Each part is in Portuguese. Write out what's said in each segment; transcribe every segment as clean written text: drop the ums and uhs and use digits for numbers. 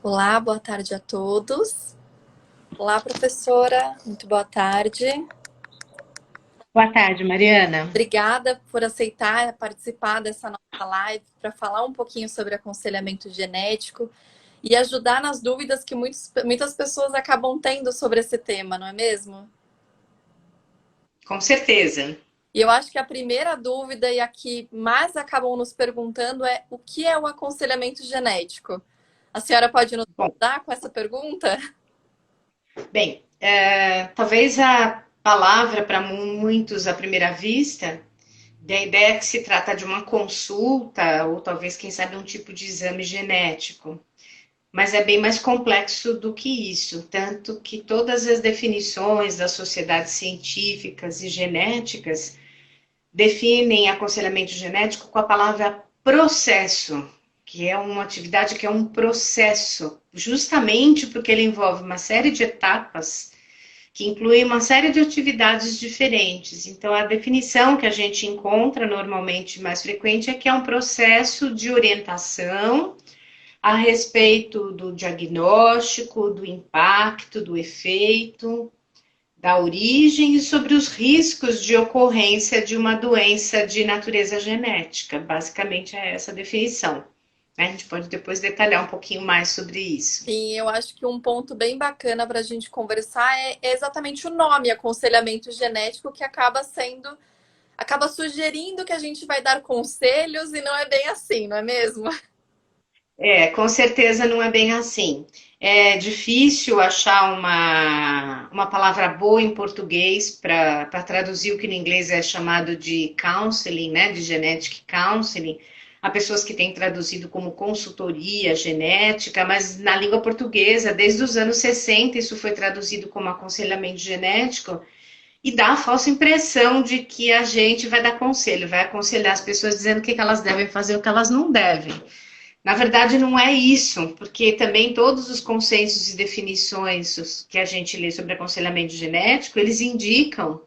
Olá, boa tarde a todos. Olá, professora, muito boa tarde. Boa tarde, Mariana. Obrigada por aceitar participar dessa nossa live para falar um pouquinho sobre aconselhamento genético e ajudar nas dúvidas que muitas pessoas acabam tendo sobre esse tema, não é mesmo? Com certeza. E eu acho que a primeira dúvida e a que mais acabam nos perguntando é o que é o aconselhamento genético? A senhora pode nos Bom, ajudar com essa pergunta? bem, talvez a palavra para muitos à primeira vista, da ideia que se trata de uma consulta, ou talvez, quem sabe, um tipo de exame genético. Mas é bem mais complexo do que isso, tanto que todas as definições das sociedades científicas e genéticas definem aconselhamento genético com a palavra processo, que é uma atividade que é um processo, justamente porque ele envolve uma série de etapas que inclui uma série de atividades diferentes. Então, a definição que a gente encontra normalmente mais frequente é que é um processo de orientação a respeito do diagnóstico, do impacto, do efeito, da origem e sobre os riscos de ocorrência de uma doença de natureza genética. Basicamente é essa a definição. A gente pode depois detalhar um pouquinho mais sobre isso. Sim, eu acho que um ponto bem bacana para a gente conversar é exatamente o nome, aconselhamento genético, que acaba sugerindo que a gente vai dar conselhos e não é bem assim, não é mesmo? Com certeza não é bem assim. É difícil achar uma palavra boa em português para traduzir o que no inglês é chamado de counseling, né, de genetic counseling. Há pessoas que têm traduzido como consultoria genética, mas na língua portuguesa, desde os anos 60, isso foi traduzido como aconselhamento genético e dá a falsa impressão de que a gente vai dar conselho, vai aconselhar as pessoas dizendo o que elas devem fazer e o que elas não devem. Na verdade, não é isso, porque também todos os consensos e definições que a gente lê sobre aconselhamento genético, eles indicam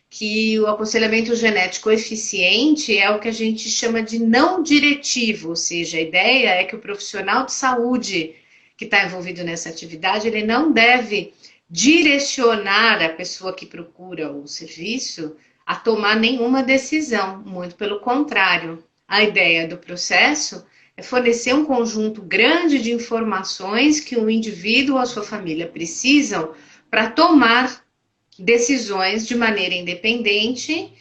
que o aconselhamento genético eficiente é o que a gente chama de não diretivo, ou seja, a ideia é que o profissional de saúde que está envolvido nessa atividade, ele não deve direcionar a pessoa que procura o serviço a tomar nenhuma decisão, muito pelo contrário. A ideia do processo é fornecer um conjunto grande de informações que o indivíduo ou a sua família precisam para tomar decisões de maneira independente,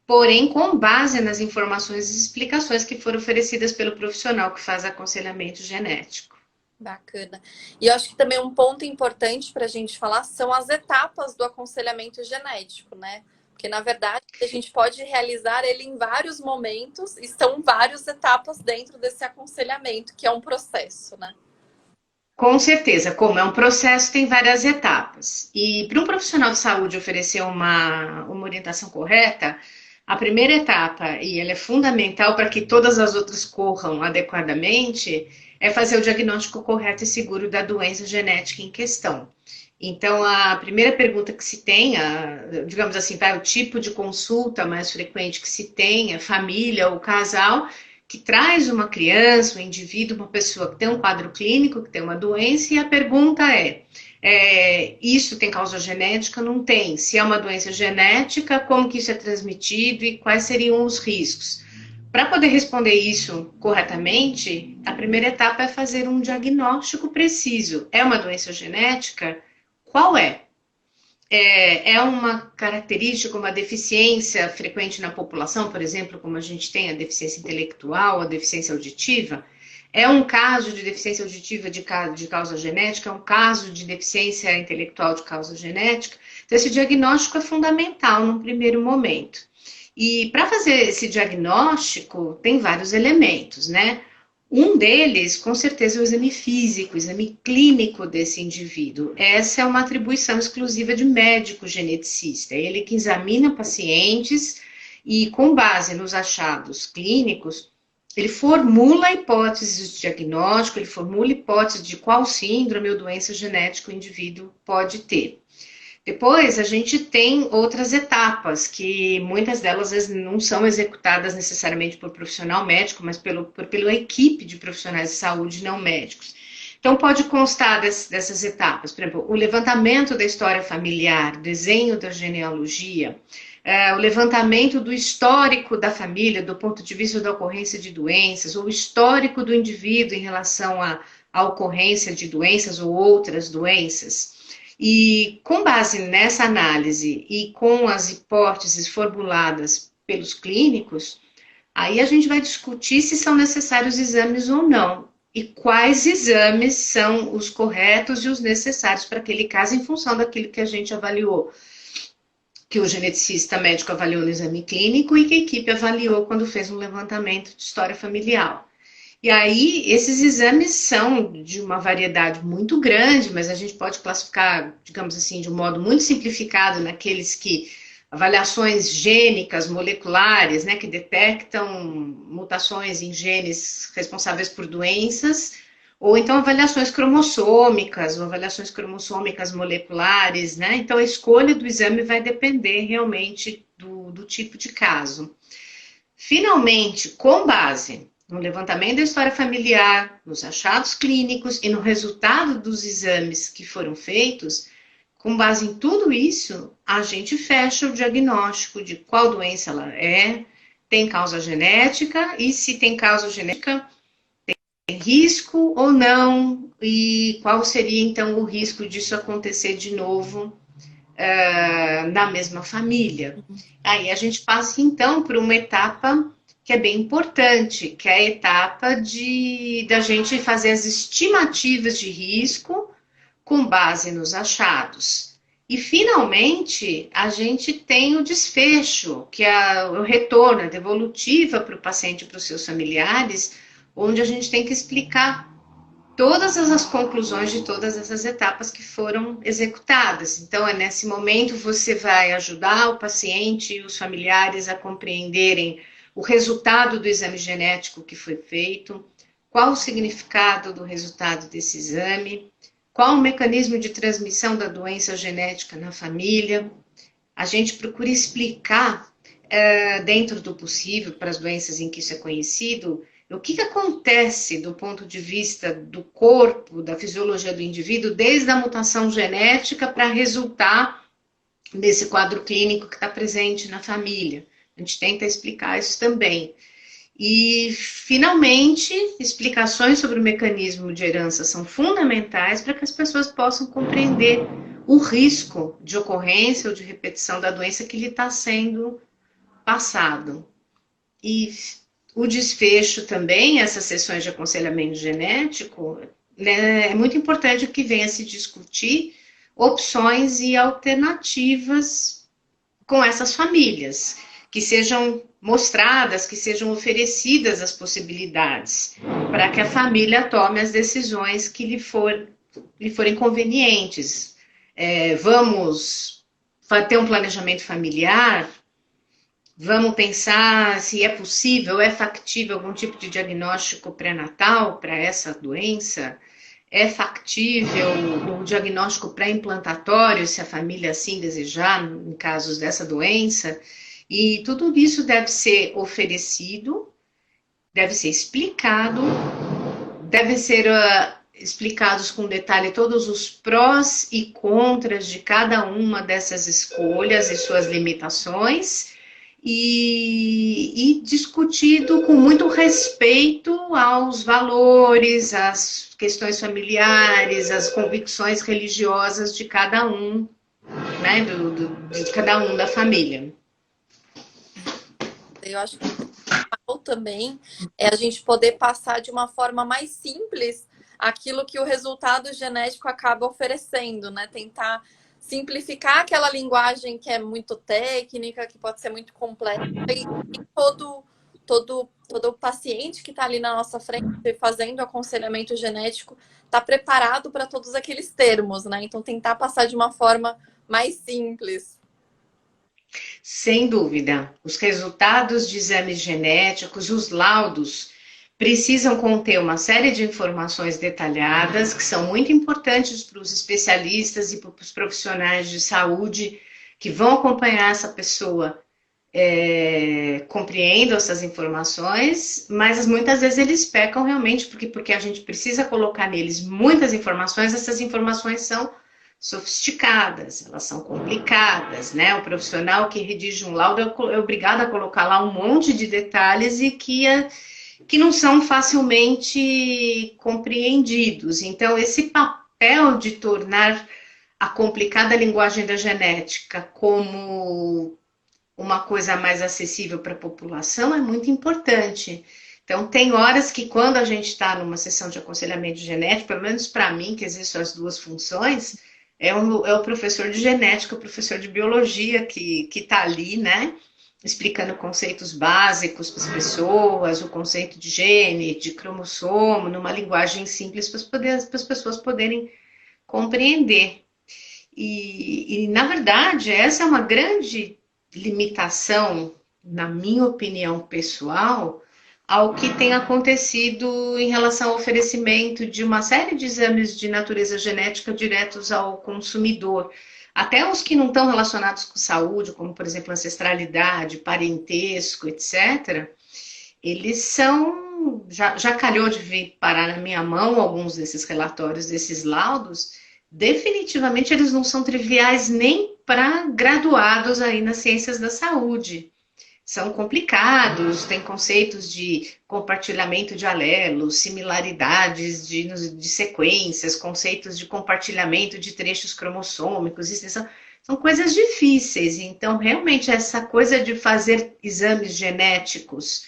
porém com base nas informações e explicações que foram oferecidas pelo profissional que faz aconselhamento genético. Bacana. E eu acho que também um ponto importante para a gente falar são as etapas do aconselhamento genético, né? Porque, na verdade, a gente pode realizar ele em vários momentos e são várias etapas dentro desse aconselhamento, que é um processo, né? Com certeza, como é um processo, tem várias etapas. E para um profissional de saúde oferecer uma orientação correta, a primeira etapa, e ela é fundamental para que todas as outras corram adequadamente, é fazer o diagnóstico correto e seguro da doença genética em questão. Então, a primeira pergunta que se tem, digamos assim, o tipo de consulta mais frequente que se tem, a família ou casal, que traz uma criança, um indivíduo, uma pessoa que tem um quadro clínico, que tem uma doença, e a pergunta isso tem causa genética? Não tem. Se é uma doença genética, como que isso é transmitido e quais seriam os riscos? Para poder responder isso corretamente, a primeira etapa é fazer um diagnóstico preciso. É uma doença genética? Qual é? É uma característica, uma deficiência frequente na população, por exemplo, como a gente tem a deficiência intelectual, a deficiência auditiva? É um caso de deficiência auditiva de causa genética? É um caso de deficiência intelectual de causa genética? Então, esse diagnóstico é fundamental num primeiro momento. E para fazer esse diagnóstico, tem vários elementos, né? Um deles, com certeza, é o exame físico, o exame clínico desse indivíduo. Essa é uma atribuição exclusiva de médico geneticista. Ele que examina pacientes e, com base nos achados clínicos, ele formula hipóteses de diagnóstico, ele formula hipóteses de qual síndrome ou doença genética o indivíduo pode ter. Depois, a gente tem outras etapas, que muitas delas não são executadas necessariamente por profissional médico, mas pela equipe de profissionais de saúde não médicos. Então, pode constar dessas etapas, por exemplo, o levantamento da história familiar, desenho da genealogia, o levantamento do histórico da família, do ponto de vista da ocorrência de doenças, ou o histórico do indivíduo em relação à ocorrência de doenças ou outras doenças. E com base nessa análise e com as hipóteses formuladas pelos clínicos, aí a gente vai discutir se são necessários exames ou não. E quais exames são os corretos e os necessários para aquele caso, em função daquilo que a gente avaliou, que o geneticista médico avaliou no exame clínico e que a equipe avaliou quando fez um levantamento de história familiar. E aí, esses exames são de uma variedade muito grande, mas a gente pode classificar, digamos assim, de um modo muito simplificado, naqueles que avaliações gênicas, moleculares, né, que detectam mutações em genes responsáveis por doenças, ou então avaliações cromossômicas, ou avaliações cromossômicas moleculares, né? Então a escolha do exame vai depender realmente do tipo de caso. Finalmente, com base no levantamento da história familiar, nos achados clínicos e no resultado dos exames que foram feitos, com base em tudo isso, a gente fecha o diagnóstico de qual doença ela é, tem causa genética, e se tem causa genética, tem risco ou não, e qual seria então o risco disso acontecer de novo na mesma família. Aí a gente passa então por uma etapa que é bem importante, que é a etapa da gente fazer as estimativas de risco com base nos achados. E, finalmente, a gente tem o desfecho, que é o retorno, a devolutiva para o paciente e para os seus familiares, onde a gente tem que explicar todas as conclusões de todas essas etapas que foram executadas. Então, nesse momento, você vai ajudar o paciente e os familiares a compreenderem o resultado do exame genético que foi feito, qual o significado do resultado desse exame, qual o mecanismo de transmissão da doença genética na família. A gente procura explicar, dentro do possível, para as doenças em que isso é conhecido, o que acontece do ponto de vista do corpo, da fisiologia do indivíduo, desde a mutação genética para resultar nesse quadro clínico que está presente na família. A gente tenta explicar isso também. E, finalmente, explicações sobre o mecanismo de herança são fundamentais para que as pessoas possam compreender o risco de ocorrência ou de repetição da doença que lhe está sendo passado. E o desfecho também, essas sessões de aconselhamento genético, né, é muito importante que venha se discutir opções e alternativas com essas famílias, que sejam mostradas, que sejam oferecidas as possibilidades, para que a família tome as decisões que lhe forem convenientes. Vamos ter um planejamento familiar, vamos pensar se é possível, é factível algum tipo de diagnóstico pré-natal para essa doença, é factível o diagnóstico pré-implantatório, se a família assim desejar, em casos dessa doença. E tudo isso deve ser oferecido, deve ser explicado, deve ser explicados com detalhe todos os prós e contras de cada uma dessas escolhas e suas limitações, e discutido com muito respeito aos valores, às questões familiares, às convicções religiosas de cada um, né, de cada um da família. Eu acho que o também é a gente poder passar de uma forma mais simples aquilo que o resultado genético acaba oferecendo, né? Tentar simplificar aquela linguagem que é muito técnica, que pode ser muito complexa, e todo paciente que está ali na nossa frente fazendo aconselhamento genético está preparado para todos aqueles termos, né? Então, tentar passar de uma forma mais simples. Sem dúvida, os resultados de exames genéticos, os laudos, precisam conter uma série de informações detalhadas que são muito importantes para os especialistas e para os profissionais de saúde que vão acompanhar essa pessoa compreendam essas informações, mas muitas vezes eles pecam realmente porque a gente precisa colocar neles muitas informações, essas informações são sofisticadas, elas são complicadas, né? O profissional que redige um laudo é obrigado a colocar lá um monte de detalhes e que não são facilmente compreendidos. Então, esse papel de tornar a complicada linguagem da genética como uma coisa mais acessível para a população é muito importante. Então, tem horas que quando a gente está numa sessão de aconselhamento genético, pelo menos para mim, que exerço as duas funções, é o professor de genética, o professor de biologia que está ali, né? Explicando conceitos básicos para as pessoas, o conceito de gene, de cromossomo, numa linguagem simples para as pessoas poderem compreender. Na verdade, essa é uma grande limitação, na minha opinião pessoal, ao que tem acontecido em relação ao oferecimento de uma série de exames de natureza genética diretos ao consumidor. Até os que não estão relacionados com saúde, como, por exemplo, ancestralidade, parentesco, etc., eles são... Já calhou de vir parar na minha mão alguns desses relatórios, desses laudos. Definitivamente eles não são triviais nem para graduados aí nas ciências da saúde. São complicados, tem conceitos de compartilhamento de alelos, similaridades de sequências, conceitos de compartilhamento de trechos cromossômicos, são coisas difíceis. Então, realmente, essa coisa de fazer exames genéticos,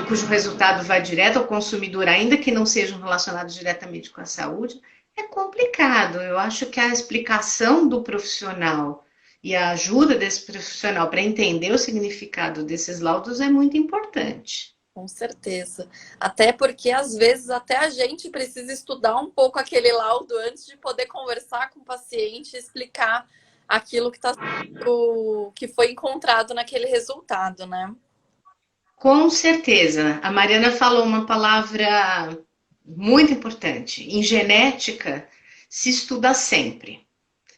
cujo resultado vai direto ao consumidor, ainda que não sejam relacionados diretamente com a saúde, é complicado. Eu acho que a explicação do profissional e a ajuda desse profissional para entender o significado desses laudos é muito importante. Com certeza. Até porque, às vezes, até a gente precisa estudar um pouco aquele laudo antes de poder conversar com o paciente e explicar aquilo que foi encontrado naquele resultado, né? Com certeza. A Mariana falou uma palavra muito importante. Em genética, se estuda sempre.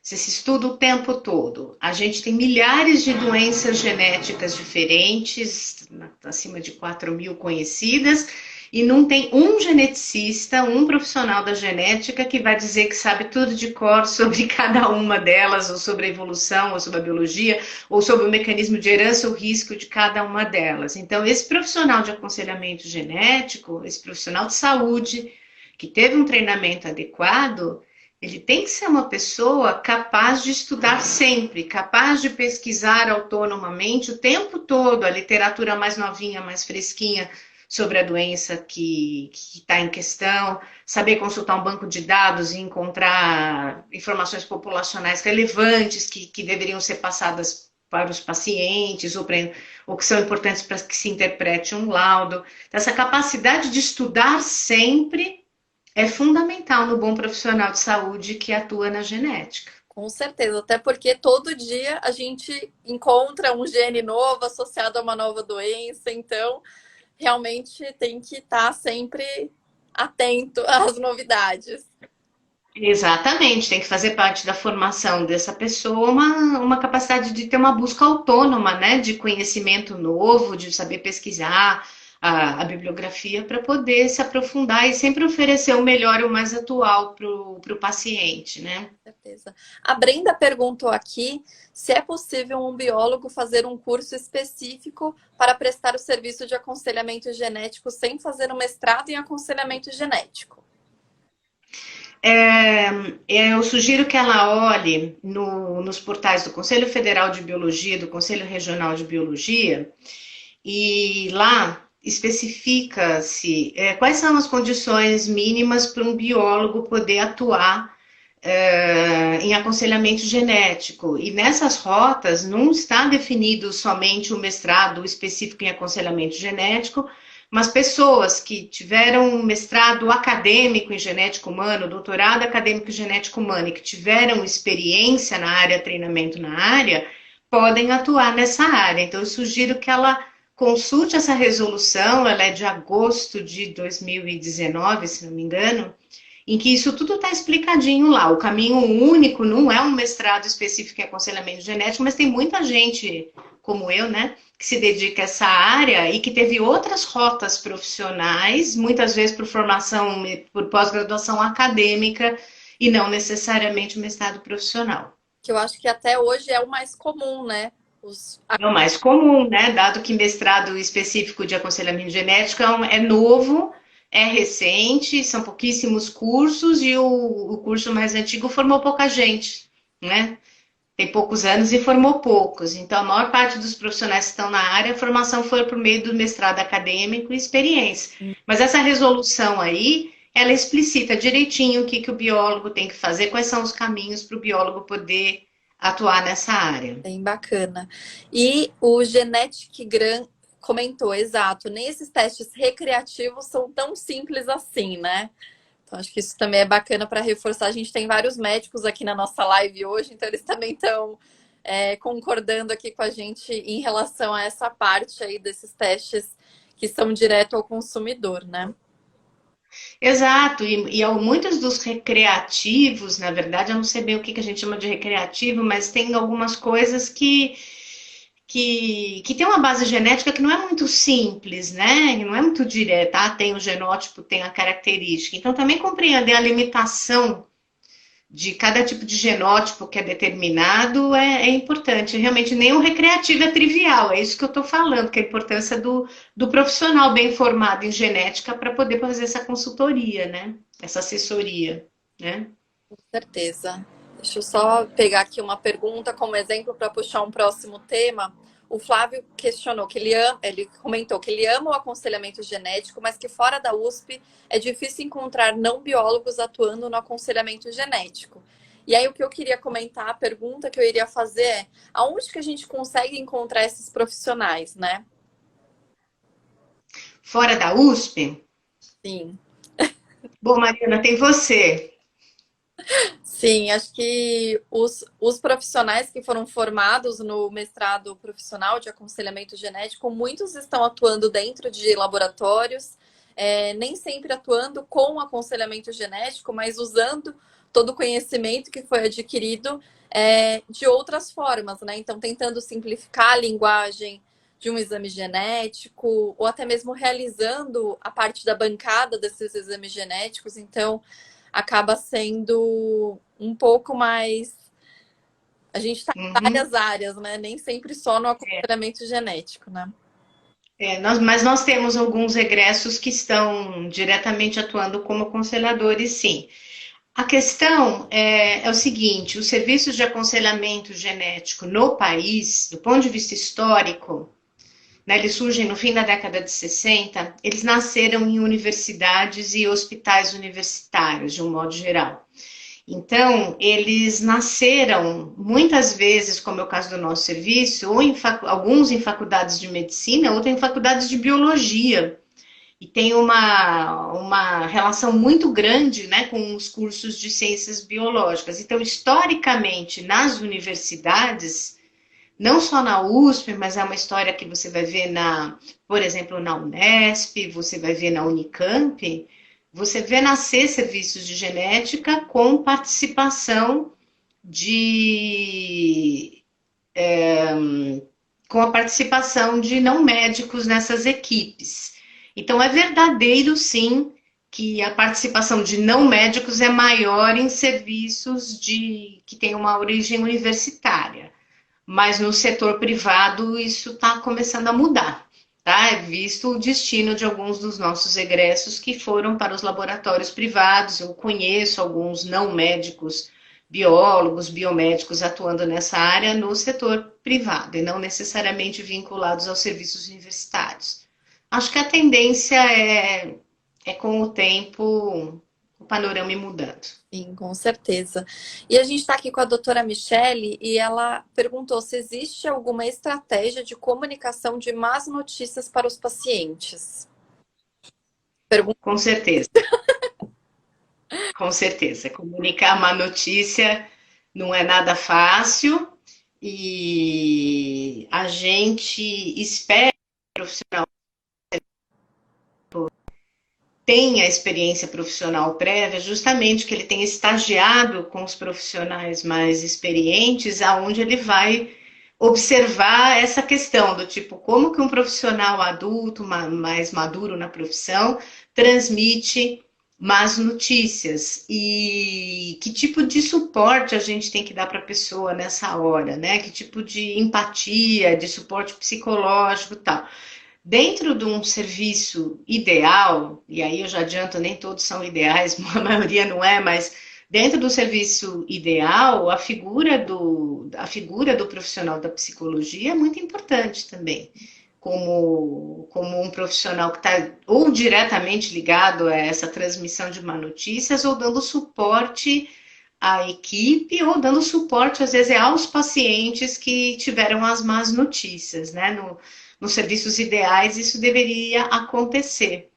Se estuda o tempo todo. A gente tem milhares de doenças genéticas diferentes, acima de 4.000 conhecidas, e não tem um geneticista, um profissional da genética que vai dizer que sabe tudo de cor sobre cada uma delas, ou sobre a evolução, ou sobre a biologia, ou sobre o mecanismo de herança ou risco de cada uma delas. Então, esse profissional de aconselhamento genético, esse profissional de saúde, que teve um treinamento adequado, ele tem que ser uma pessoa capaz de estudar sempre, capaz de pesquisar autonomamente o tempo todo a literatura mais novinha, mais fresquinha sobre a doença que está em questão, saber consultar um banco de dados e encontrar informações populacionais relevantes que deveriam ser passadas para os pacientes ou que são importantes para que se interprete um laudo. Então, essa capacidade de estudar sempre é fundamental no bom profissional de saúde que atua na genética. Com certeza, até porque todo dia a gente encontra um gene novo associado a uma nova doença, então realmente tem que estar sempre atento às novidades. Exatamente, tem que fazer parte da formação dessa pessoa uma capacidade de ter uma busca autônoma, né, de conhecimento novo, de saber pesquisar a bibliografia para poder se aprofundar e sempre oferecer o melhor e o mais atual para o paciente, né? Com certeza. A Brenda perguntou aqui se é possível um biólogo fazer um curso específico para prestar o serviço de aconselhamento genético sem fazer um mestrado em aconselhamento genético. Eu sugiro que ela olhe nos portais do Conselho Federal de Biologia, do Conselho Regional de Biologia, e lá especifica-se quais são as condições mínimas para um biólogo poder atuar em aconselhamento genético. E nessas rotas não está definido somente o mestrado específico em aconselhamento genético, mas pessoas que tiveram um mestrado acadêmico em genética humana, doutorado acadêmico em genética humana e que tiveram experiência na área, treinamento na área, podem atuar nessa área. Então, eu sugiro que ela consulte essa resolução, ela é de agosto de 2019, se não me engano, em que isso tudo está explicadinho lá. O caminho único não é um mestrado específico em aconselhamento genético, mas tem muita gente como eu, né, que se dedica a essa área e que teve outras rotas profissionais, muitas vezes por formação, por pós-graduação acadêmica e não necessariamente o mestrado profissional. Que eu acho que até hoje é o mais comum, né? É o mais comum, né? Dado que mestrado específico de aconselhamento genético é novo, é recente, são pouquíssimos cursos e o curso mais antigo formou pouca gente, né? Tem poucos anos e formou poucos. Então, a maior parte dos profissionais que estão na área, a formação foi por meio do mestrado acadêmico e experiência. Mas essa resolução aí, ela explicita direitinho o que o biólogo tem que fazer, quais são os caminhos para o biólogo poder atuar nessa área. Bem bacana. E o Genetic Gran comentou, exato, nem esses testes recreativos são tão simples assim, né? Então, acho que isso também é bacana para reforçar. A gente tem vários médicos aqui na nossa live hoje, então eles também estão concordando aqui com a gente em relação a essa parte aí desses testes que são direto ao consumidor, né? Exato, e muitos dos recreativos, na verdade, eu não sei bem o que a gente chama de recreativo, mas tem algumas coisas que tem uma base genética que não é muito simples, né? Não é muito direta. Ah, tem o genótipo, tem a característica. Então, também compreender a limitação de cada tipo de genótipo que é determinado é importante. Realmente, nem o recreativo é trivial, é isso que eu estou falando, que é a importância do profissional bem formado em genética para poder fazer essa consultoria, né? Essa assessoria, né? Com certeza. Deixa eu só pegar aqui uma pergunta como exemplo para puxar um próximo tema. O Flávio questionou que ele comentou que ele ama o aconselhamento genético, mas que fora da USP é difícil encontrar não biólogos atuando no aconselhamento genético. E aí o que eu queria comentar, a pergunta que eu iria fazer é: aonde que a gente consegue encontrar esses profissionais, né? Fora da USP? Sim. Bom, Mariana, tem você. Sim, acho que os profissionais que foram formados no mestrado profissional de aconselhamento genético, muitos estão atuando dentro de laboratórios, nem sempre atuando com aconselhamento genético, mas usando todo o conhecimento que foi adquirido de outras formas, né? Então, tentando simplificar a linguagem de um exame genético, ou até mesmo realizando a parte da bancada desses exames genéticos. Então, acaba sendo um pouco mais. A gente está em Uhum. várias áreas, né? Nem sempre só no aconselhamento genético, né? Mas nós temos alguns egressos que estão diretamente atuando como aconselhadores, sim. A questão é o seguinte: os serviços de aconselhamento genético no país, do ponto de vista histórico, né, eles surgem no fim da década de 60, eles nasceram em universidades e hospitais universitários, de um modo geral. Então, eles nasceram muitas vezes, como é o caso do nosso serviço, ou alguns em faculdades de medicina, outros em faculdades de biologia. E tem uma relação muito grande, né, com os cursos de ciências biológicas. Então, historicamente, nas universidades, não só na USP, mas é uma história que você vai ver por exemplo, na Unesp, você vai ver na Unicamp, você vê nascer serviços de genética com participação de com a participação de não médicos nessas equipes. Então é verdadeiro, sim, que a participação de não médicos é maior em serviços que têm uma origem universitária. Mas no setor privado isso está começando a mudar, tá? É visto o destino de alguns dos nossos egressos que foram para os laboratórios privados. Eu conheço alguns não médicos, biólogos, biomédicos atuando nessa área no setor privado e não necessariamente vinculados aos serviços universitários. Acho que a tendência é com o tempo o panorama ir mudando. Sim, com certeza. E a gente está aqui com a doutora Michele e ela perguntou se existe alguma estratégia de comunicação de más notícias para os pacientes. Pergunta. Com certeza. Com certeza. Comunicar uma notícia não é nada fácil e a gente espera que o profissional tenha experiência profissional prévia, justamente que ele tenha estagiado com os profissionais mais experientes, aonde ele vai observar essa questão do tipo, como que um profissional adulto, mais maduro na profissão, transmite más notícias e que tipo de suporte a gente tem que dar para a pessoa nessa hora, né? Que tipo de empatia, de suporte psicológico e tal. Dentro de um serviço ideal, e aí eu já adianto, nem todos são ideais, a maioria não é, mas dentro do serviço ideal, a figura do profissional da psicologia é muito importante também, como um profissional que está ou diretamente ligado a essa transmissão de má notícias, ou dando suporte à equipe, ou dando suporte, às vezes, aos pacientes que tiveram as más notícias, né? Nos serviços ideais, isso deveria acontecer.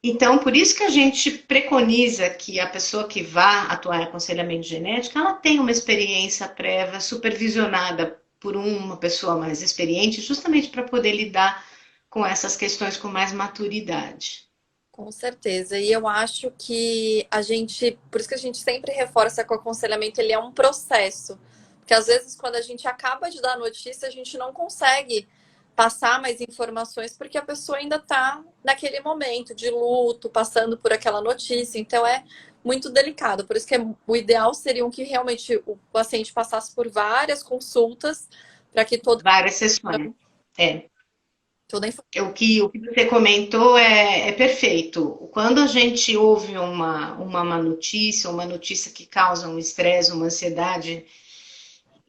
Então, por isso que a gente preconiza que a pessoa que vá atuar em aconselhamento genético, ela tenha uma experiência prévia supervisionada por uma pessoa mais experiente, justamente para poder lidar com essas questões com mais maturidade. Com certeza. E eu acho que a gente, por isso que a gente sempre reforça que o aconselhamento ele é um processo. Porque às vezes quando a gente acaba de dar a notícia, a gente não consegue passar mais informações porque a pessoa ainda está naquele momento de luto, passando por aquela notícia. Então é muito delicado. Por isso que o ideal seria que realmente o paciente passasse por várias consultas para que Várias sessões. É. toda a O que você comentou é perfeito. Quando a gente ouve uma má notícia, uma notícia que causa um estresse, uma ansiedade,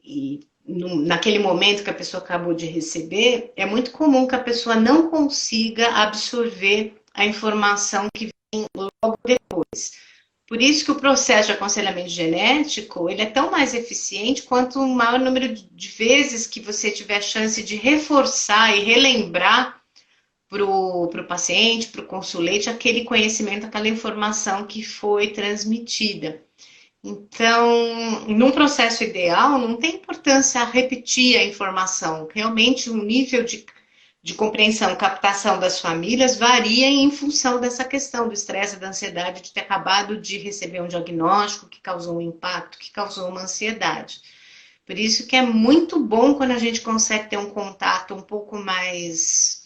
e naquele momento que a pessoa acabou de receber, é muito comum que a pessoa não consiga absorver a informação que vem logo depois. Por isso que o processo de aconselhamento genético, ele é tão mais eficiente quanto o maior número de vezes que você tiver chance de reforçar e relembrar para o paciente, para o consulente, aquele conhecimento, aquela informação que foi transmitida. Então, num processo ideal, não tem importância repetir a informação. Realmente, o nível de compreensão, captação das famílias varia em função dessa questão do estresse, da ansiedade, de ter acabado de receber um diagnóstico que causou um impacto, que causou uma ansiedade. Por isso que é muito bom quando a gente consegue ter um contato um pouco mais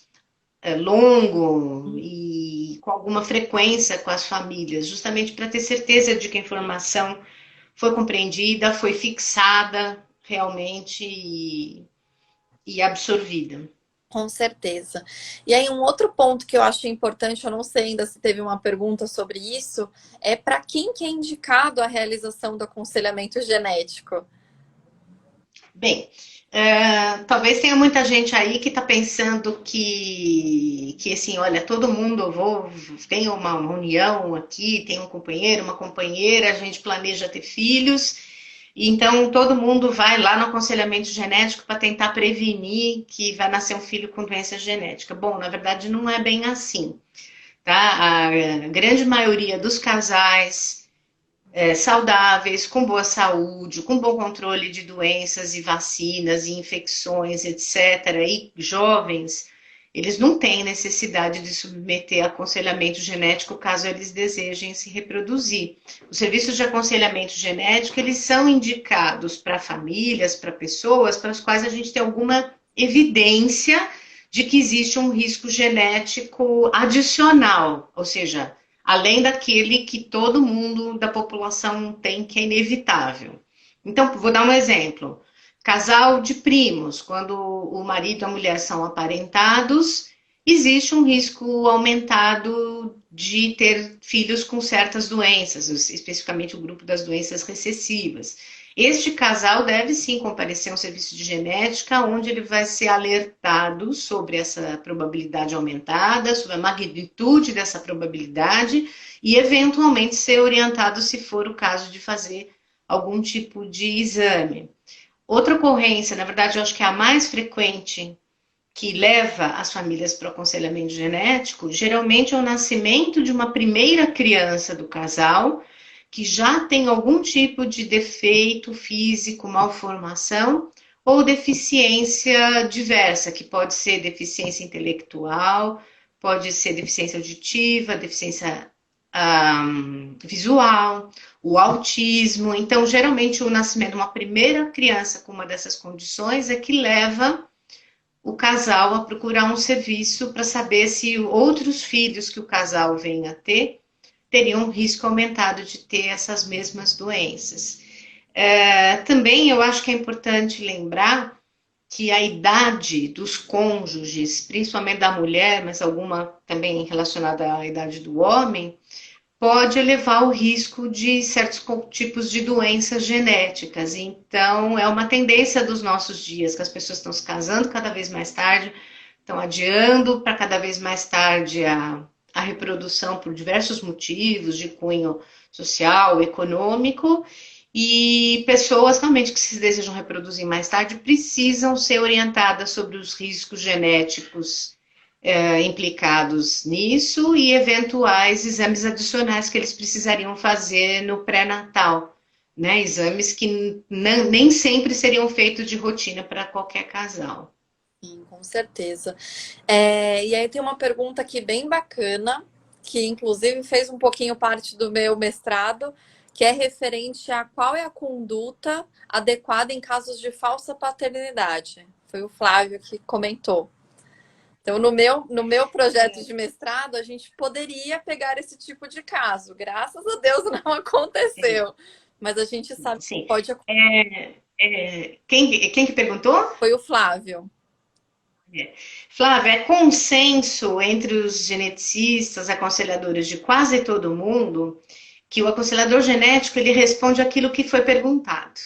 longo e com alguma frequência com as famílias, justamente para ter certeza de que a informação foi compreendida, foi fixada realmente e absorvida. Com certeza. E aí, um outro ponto que eu acho importante, eu não sei ainda se teve uma pergunta sobre isso, é para quem que é indicado a realização do aconselhamento genético? Bem, talvez tenha muita gente aí que está pensando que assim, olha, todo mundo, tem uma união aqui, tem um companheiro, uma companheira, a gente planeja ter filhos, e então todo mundo vai lá no aconselhamento genético para tentar prevenir que vai nascer um filho com doença genética. Bom, na verdade não é bem assim, tá? A grande maioria dos casais saudáveis, com boa saúde, com bom controle de doenças e vacinas e infecções, etc., e jovens, eles não têm necessidade de submeter a aconselhamento genético caso eles desejem se reproduzir. Os serviços de aconselhamento genético, eles são indicados para famílias, para pessoas, para as quais a gente tem alguma evidência de que existe um risco genético adicional, ou seja, além daquele que todo mundo da população tem, que é inevitável. Então, vou dar um exemplo. Casal de primos, quando o marido e a mulher são aparentados, existe um risco aumentado de ter filhos com certas doenças, especificamente o grupo das doenças recessivas. Este casal deve sim comparecer a um serviço de genética, onde ele vai ser alertado sobre essa probabilidade aumentada, sobre a magnitude dessa probabilidade e, eventualmente, ser orientado, se for o caso, de fazer algum tipo de exame. Outra ocorrência, na verdade, eu acho que é a mais frequente, que leva as famílias para o aconselhamento genético, geralmente é o nascimento de uma primeira criança do casal, que já tem algum tipo de defeito físico, malformação ou deficiência diversa, que pode ser deficiência intelectual, pode ser deficiência auditiva, deficiência visual, o autismo. Então, geralmente, o nascimento de uma primeira criança com uma dessas condições é que leva o casal a procurar um serviço para saber se outros filhos que o casal venha a ter teriam um risco aumentado de ter essas mesmas doenças. Também eu acho que é importante lembrar que a idade dos cônjuges, principalmente da mulher, mas alguma também relacionada à idade do homem, pode elevar o risco de certos tipos de doenças genéticas. Então, é uma tendência dos nossos dias que as pessoas estão se casando cada vez mais tarde, estão adiando para cada vez mais tarde a reprodução por diversos motivos, de cunho social, econômico, e pessoas realmente que se desejam reproduzir mais tarde precisam ser orientadas sobre os riscos genéticos implicados nisso e eventuais exames adicionais que eles precisariam fazer no pré-natal, né? Exames que nem sempre seriam feitos de rotina para qualquer casal. Sim, com certeza. E aí tem uma pergunta aqui bem bacana, que inclusive fez um pouquinho parte do meu mestrado, que é referente a qual é a conduta adequada em casos de falsa paternidade. Foi o Flávio que comentou. Então, no meu projeto de mestrado, a gente poderia pegar esse tipo de caso. Graças a Deus não aconteceu. Mas a gente sabe que Sim. pode acontecer. Quem que perguntou? Foi o Flávio. Flávia, é consenso entre os geneticistas, aconselhadores de quase todo mundo, que o aconselhador genético ele responde aquilo que foi perguntado,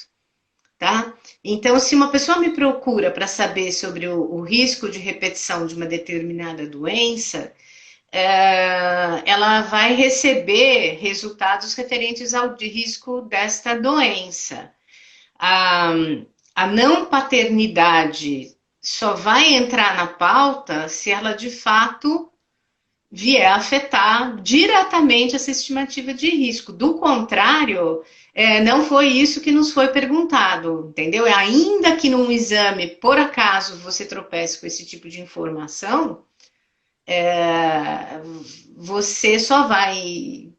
tá? Então, se uma pessoa me procura para saber sobre o risco de repetição de uma determinada doença, ela vai receber resultados referentes ao de risco desta doença. A, a não paternidade só vai entrar na pauta se ela de fato vier a afetar diretamente essa estimativa de risco. Do contrário, não foi isso que nos foi perguntado, entendeu? Ainda que num exame, por acaso, você tropece com esse tipo de informação, você só vai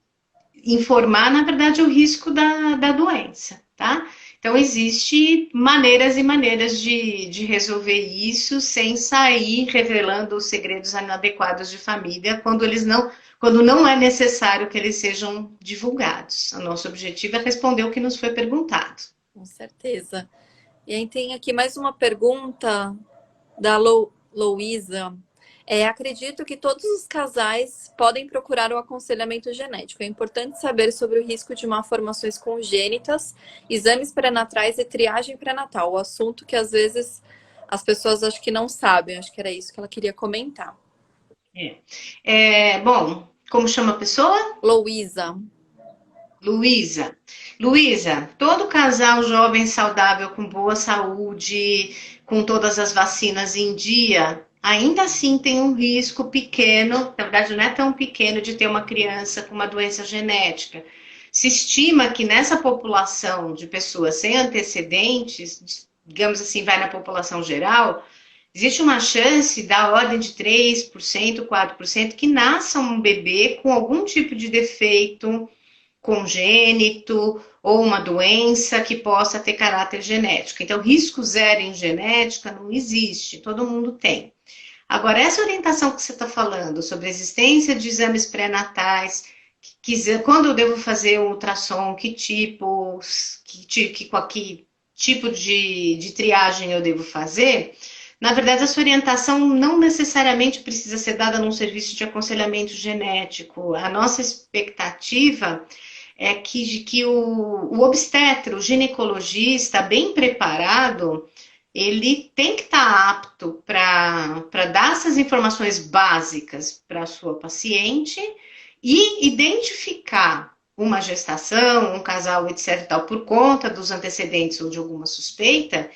informar, na verdade, o risco da doença, tá? Então, existe maneiras e maneiras de resolver isso sem sair revelando os segredos inadequados de família quando não é necessário que eles sejam divulgados. O nosso objetivo é responder o que nos foi perguntado. Com certeza. E aí tem aqui mais uma pergunta da Louisa. Acredito que todos os casais podem procurar o aconselhamento genético. É importante saber sobre o risco de malformações congênitas, exames pré-natais e triagem pré-natal. O assunto que às vezes as pessoas acho que não sabem. Acho que era isso que ela queria comentar. Bom, como chama a pessoa? Louisa. Luísa. Luísa, todo casal jovem, saudável, com boa saúde, com todas as vacinas em dia, ainda assim tem um risco pequeno, na verdade não é tão pequeno, de ter uma criança com uma doença genética. Se estima que nessa população de pessoas sem antecedentes, digamos assim, vai na população geral, existe uma chance da ordem de 3%, 4%, que nasça um bebê com algum tipo de defeito congênito ou uma doença que possa ter caráter genético. Então, risco zero em genética não existe, todo mundo tem. Agora, essa orientação que você está falando sobre a existência de exames pré-natais, quando eu devo fazer um ultrassom, que tipo de triagem eu devo fazer, na verdade, essa orientação não necessariamente precisa ser dada num serviço de aconselhamento genético. A nossa expectativa é que o obstetra, o ginecologista, bem preparado, ele tem que estar apto para dar essas informações básicas para a sua paciente e identificar uma gestação, um casal, etc., tal, por conta dos antecedentes ou de alguma suspeita,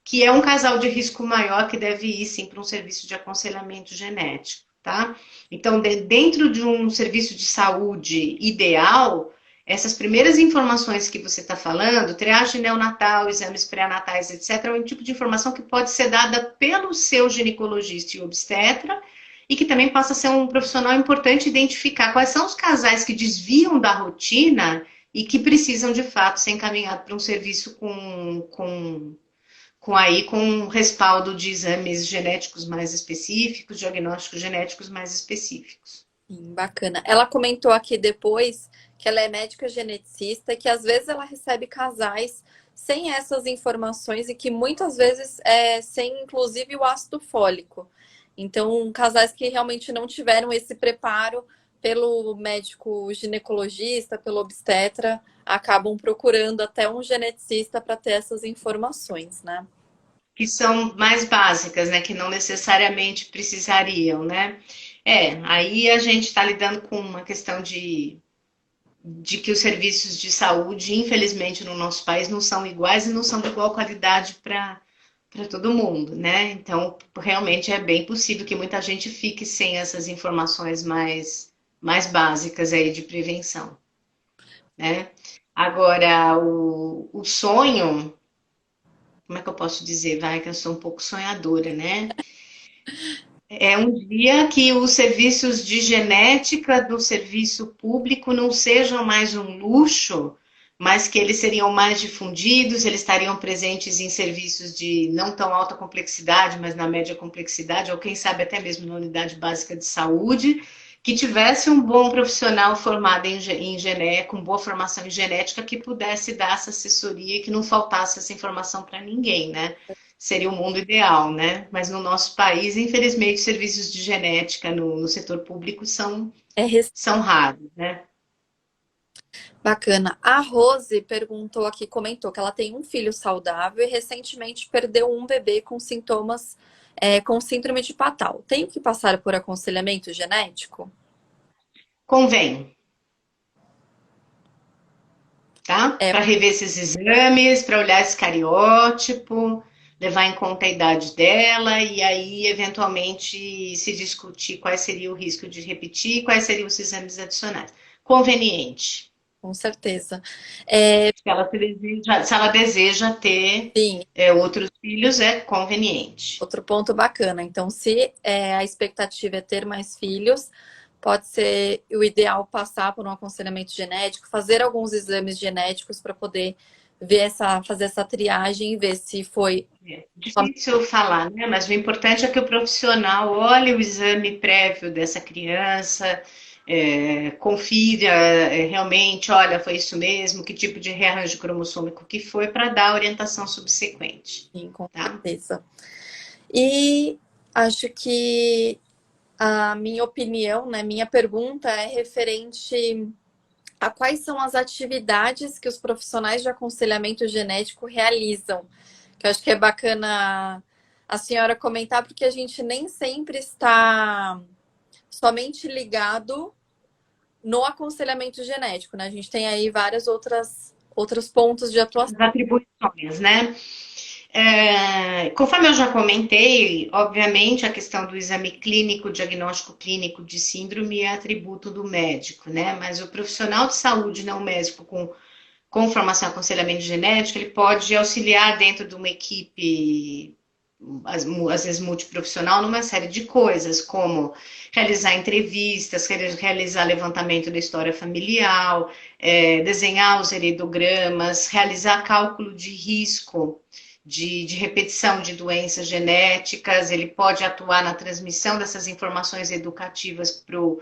que é um casal de risco maior que deve ir, sim, para um serviço de aconselhamento genético, tá? Então, dentro de um serviço de saúde ideal, essas primeiras informações que você está falando, triagem neonatal, exames pré-natais, etc., é um tipo de informação que pode ser dada pelo seu ginecologista e obstetra e que também passa a ser um profissional importante identificar quais são os casais que desviam da rotina e que precisam, de fato, ser encaminhados para um serviço com respaldo de exames genéticos mais específicos, diagnósticos genéticos mais específicos. Sim, bacana. Ela comentou aqui depois que ela é médica geneticista e que às vezes ela recebe casais sem essas informações e que muitas vezes sem inclusive o ácido fólico. Então, casais que realmente não tiveram esse preparo pelo médico ginecologista, pelo obstetra, acabam procurando até um geneticista para ter essas informações, né? Que são mais básicas, né? Que não necessariamente precisariam, né? Aí a gente está lidando com uma questão de que os serviços de saúde, infelizmente, no nosso país não são iguais e não são de igual qualidade para todo mundo, né? Então, realmente é bem possível que muita gente fique sem essas informações mais básicas aí de prevenção, né? Agora, o sonho, como é que eu posso dizer? Vai que eu sou um pouco sonhadora, né? É um dia que os serviços de genética do serviço público não sejam mais um luxo, mas que eles seriam mais difundidos, eles estariam presentes em serviços de não tão alta complexidade, mas na média complexidade, ou quem sabe até mesmo na unidade básica de saúde, que tivesse um bom profissional formado em genética, com boa formação em genética, que pudesse dar essa assessoria e que não faltasse essa informação para ninguém, né? Seria o mundo ideal, né? Mas no nosso país, infelizmente, serviços de genética no setor público É são raros, né? bacana. A Rose perguntou aqui, comentou que ela tem um filho saudável e recentemente perdeu um bebê com sintomas, com síndrome de Patal. Tenho que passar por aconselhamento genético? Convém, tá? É, Para rever esses exames, para olhar esse cariótipo, levar em conta a idade dela e aí, eventualmente, se discutir qual seria o risco de repetir, quais seriam os exames adicionais. Conveniente. com certeza. É, Se ela deseja ter sim, outros filhos, é conveniente. outro ponto bacana. Então, se a expectativa é ter mais filhos, pode ser o ideal passar por um aconselhamento genético, fazer alguns exames genéticos para poder fazer essa triagem e ver se foi. Difícil falar, né? Mas o importante é que o profissional olhe o exame prévio dessa criança, confira realmente, olha, foi isso mesmo, que tipo de rearranjo cromossômico que foi, para dar a orientação subsequente. Sim, com Tá? certeza. E acho que a minha opinião, né, minha pergunta é referente a quais são as atividades que os profissionais de aconselhamento genético realizam. Que eu acho que é bacana a senhora comentar, porque a gente nem sempre está somente ligado no aconselhamento genético, né? A gente tem aí várias outros pontos de atuação. As atribuições, né? Conforme eu já comentei, obviamente a questão do exame clínico, diagnóstico clínico de síndrome é atributo do médico, né? Mas o profissional de saúde, não médico, com formação em aconselhamento genético, ele pode auxiliar dentro de uma equipe, às vezes multiprofissional, numa série de coisas, como realizar entrevistas, realizar levantamento da história familiar, desenhar os heredogramas, realizar cálculo de risco de repetição de doenças genéticas, ele pode atuar na transmissão dessas informações educativas para o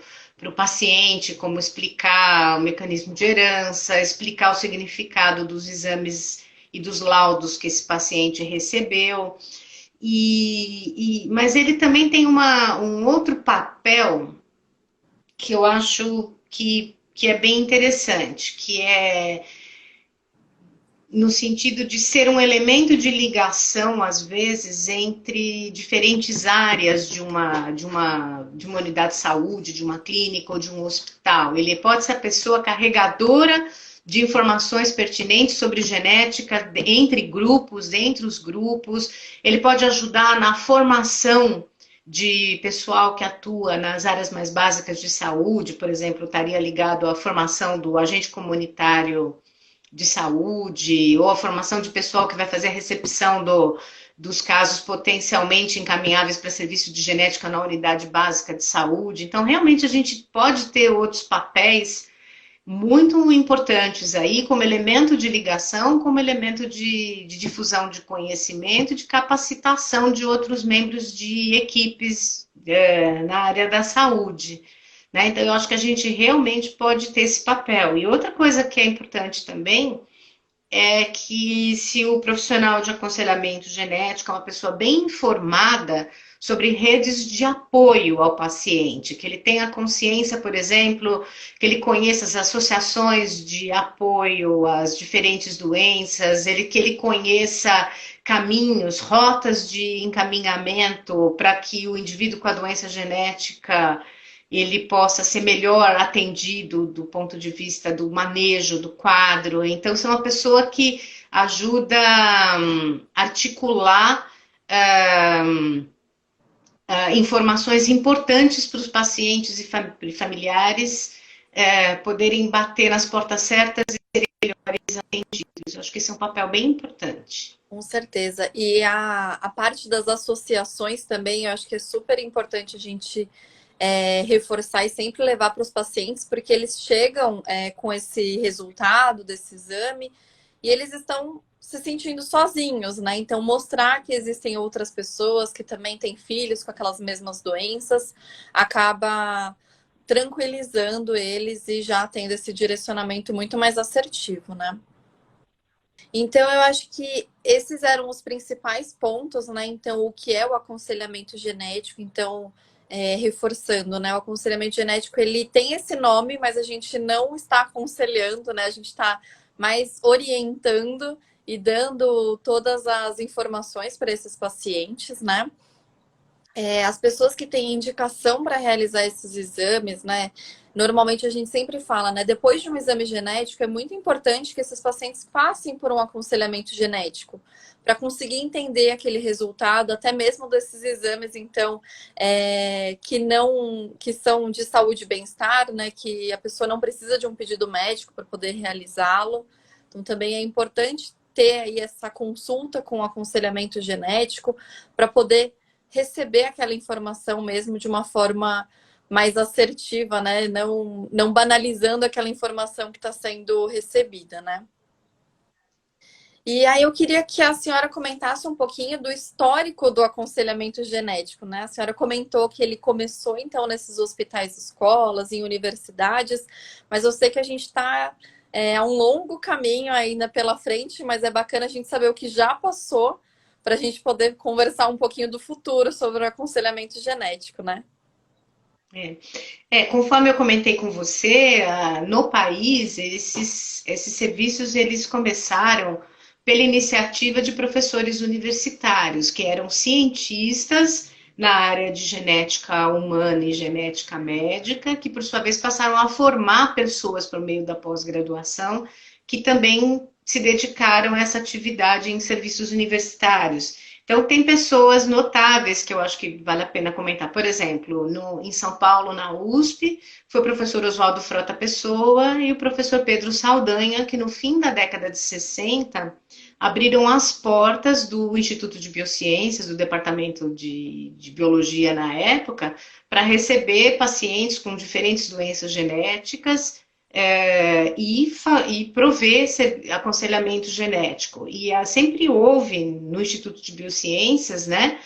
paciente, como explicar o mecanismo de herança, explicar o significado dos exames e dos laudos que esse paciente recebeu. Mas ele também tem um outro papel que eu acho que é bem interessante, que é no sentido de ser um elemento de ligação, às vezes, entre diferentes áreas de uma unidade de saúde, de uma clínica ou de um hospital. Ele pode ser a pessoa carregadora de informações pertinentes sobre genética entre grupos, entre os grupos. Ele pode ajudar na formação de pessoal que atua nas áreas mais básicas de saúde, por exemplo, estaria ligado à formação do agente comunitário de saúde, ou a formação de pessoal que vai fazer a recepção dos casos potencialmente encaminháveis para serviço de genética na unidade básica de saúde. Então, realmente, a gente pode ter outros papéis muito importantes aí como elemento de ligação, como elemento de difusão de conhecimento, de capacitação de outros membros de equipes na área da saúde. Né? Então, eu acho que a gente realmente pode ter esse papel. E outra coisa que é importante também é que se o profissional de aconselhamento genético é uma pessoa bem informada sobre redes de apoio ao paciente, que ele tenha consciência, por exemplo, que ele conheça as associações de apoio às diferentes doenças, que ele conheça caminhos, rotas de encaminhamento para que o indivíduo com a doença genética ele possa ser melhor atendido do ponto de vista do manejo do quadro. Então, você é uma pessoa que ajuda a articular informações importantes para os pacientes e familiares poderem bater nas portas certas e serem melhores atendidos. Eu acho que esse é um papel bem importante. Com certeza. E a parte das associações também, eu acho que é super importante a gente reforçar e sempre levar para os pacientes, porque eles chegam com esse resultado desse exame e eles estão se sentindo sozinhos, né? Então, mostrar que existem outras pessoas que também têm filhos com aquelas mesmas doenças acaba tranquilizando eles e já tendo esse direcionamento muito mais assertivo, né? Então, eu acho que esses eram os principais pontos, né? Então, o que é o aconselhamento genético? Então, reforçando, né? O aconselhamento genético, ele tem esse nome, mas a gente não está aconselhando, né? A gente está mais orientando e dando todas as informações para esses pacientes, né? As pessoas que têm indicação para realizar esses exames, né? Normalmente a gente sempre fala, né? Depois de um exame genético, é muito importante que esses pacientes passem por um aconselhamento genético para conseguir entender aquele resultado, até mesmo desses exames, então, que são de saúde e bem-estar, né? Que a pessoa não precisa de um pedido médico para poder realizá-lo. Então, também é importante ter aí essa consulta com o aconselhamento genético para poder receber aquela informação mesmo de uma forma mais assertiva, né? Não banalizando aquela informação que está sendo recebida, né? E aí eu queria que a senhora comentasse um pouquinho do histórico do aconselhamento genético, né? A senhora comentou que ele começou, então, nesses hospitais, escolas, em universidades, mas eu sei que a gente está a um longo caminho ainda pela frente, mas é bacana a gente saber o que já passou para a gente poder conversar um pouquinho do futuro sobre o aconselhamento genético, né? Conforme eu comentei com você, no país, esses serviços eles começaram pela iniciativa de professores universitários, que eram cientistas na área de genética humana e genética médica, que por sua vez passaram a formar pessoas por meio da pós-graduação, que também se dedicaram a essa atividade em serviços universitários. Então, tem pessoas notáveis que eu acho que vale a pena comentar. Por exemplo, em São Paulo, na USP, foi o professor Oswaldo Frota Pessoa e o professor Pedro Saldanha, que no fim da década de 60 abriram as portas do Instituto de Biociências, do Departamento de Biologia na época, para receber pacientes com diferentes doenças genéticas e prover aconselhamento genético. E sempre houve no Instituto de Biociências, né,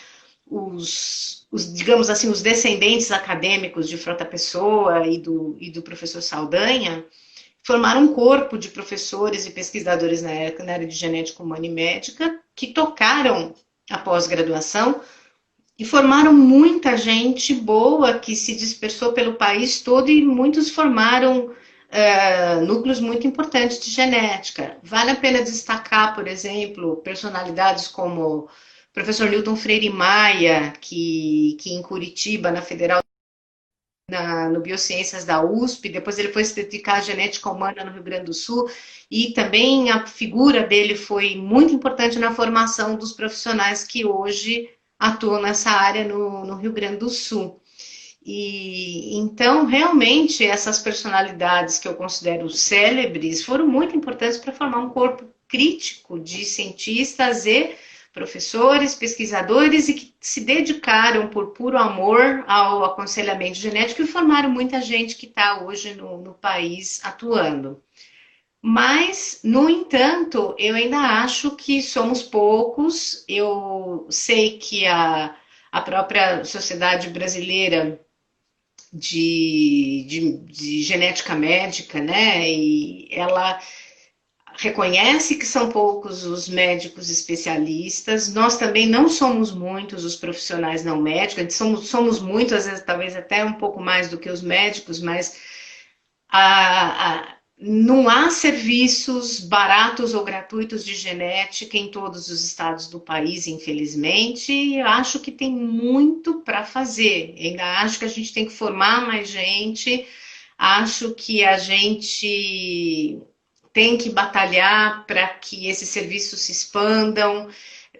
digamos assim, os descendentes acadêmicos de Frota Pessoa e do professor Saldanha, formaram um corpo de professores e pesquisadores na área de genética humana e médica que tocaram a pós-graduação e formaram muita gente boa que se dispersou pelo país todo e muitos formaram núcleos muito importantes de genética. Vale a pena destacar, por exemplo, personalidades como o professor Newton Freire Maia, que em Curitiba, na Federal, no Biociências da USP, depois ele foi se dedicar à genética humana no Rio Grande do Sul, e também a figura dele foi muito importante na formação dos profissionais que hoje atuam nessa área no Rio Grande do Sul. E então, realmente, essas personalidades que eu considero célebres foram muito importantes para formar um corpo crítico de cientistas e professores, pesquisadores e que se dedicaram por puro amor ao aconselhamento genético e formaram muita gente que está hoje no país atuando. Mas, no entanto, eu ainda acho que somos poucos. Eu sei que a própria Sociedade Brasileira de Genética Médica, né, e ela reconhece que são poucos os médicos especialistas. Nós também não somos muitos os profissionais não médicos, a gente somos muitos, às vezes, talvez até um pouco mais do que os médicos, mas não há serviços baratos ou gratuitos de genética em todos os estados do país, infelizmente. E eu acho que tem muito para fazer. Ainda acho que a gente tem que formar mais gente. Acho que a gente tem que batalhar para que esses serviços se expandam,